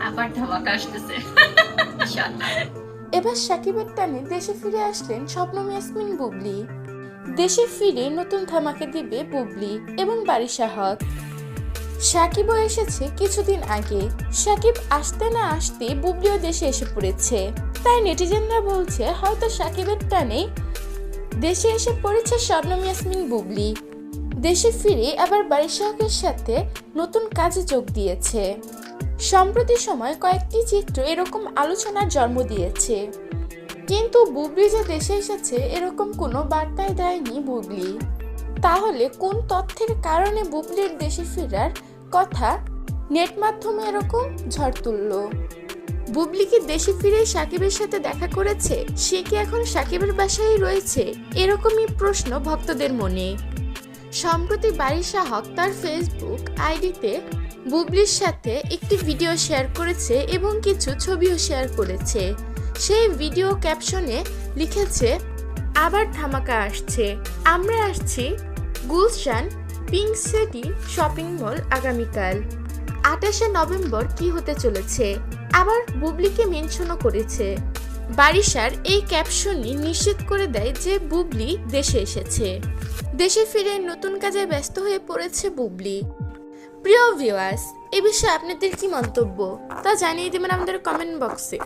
আবার ধামাকা আসতেছে। এবার সাকিবের টানে দেশে ফিরে আসলেন শবনম ইয়াসমিন বুবলি। দেশে ফিরে নতুন ধামাকা দিবে বুবলি এবং বারিশা হক। সাকিবও এসেছে কিছুদিন আগে। সাকিব আসতে না আসতে বুবলিও দেশে এসে পড়েছে। তাই নেটিজেনরা বলছে হয়তো সাকিবের টানে দেশে এসে পড়েছে শবনম ইয়াসমিন বুবলি। দেশে ফিরে আবার বারিশা হকের সাথে নতুন কাজে যোগ দিয়েছে। সম্প্রতি সময় কয়েকটি চিত্র এরকম আলোচনার জন্ম দিয়েছে, কিন্তু বুবলি যে দেশে এসেছে এরকম কোনো বার্তাই দেয়নি বুবলি। তাহলে কোন তথ্যের কারণে বুবলির দেশে ফেরার কথা নেট মাধ্যমে এরকম ঝড় তুলল? বুবলি কি দেশে ফিরে সাকিবের সাথে দেখা করেছে? সে কি এখন সাকিবের বাসায় রয়েছে? এরকমই প্রশ্ন ভক্তদের মনে। সম্প্রতি বারিশা হক তার ফেসবুক আইডিতে বুবলির সাথে একটি ভিডিও শেয়ার করেছে এবং কিছু ছবিও শেয়ার করেছে। সেই ভিডিও ক্যাপশনে লিখেছে, আবার ধামাকা আসছে, আমরা আসছি Gulshan pink city shopping mall আগামীকাল 28শে নভেম্বর কি হতে চলেছে। আবার বুবলিকে মেনশনও করেছে। বারিশার এই ক্যাপশনই নিশ্চিত করে দেয় যে বুবলি দেশে এসেছে। দেশে ফিরে নতুন কাজে ব্যস্ত হয়ে পড়েছে বুবলি। প্রিয় ভিউয়ার্স, এ বিষয়ে আপনাদের কি মন্তব্য তা জানিয়ে দেবেন আমাদের কমেন্ট বক্সে।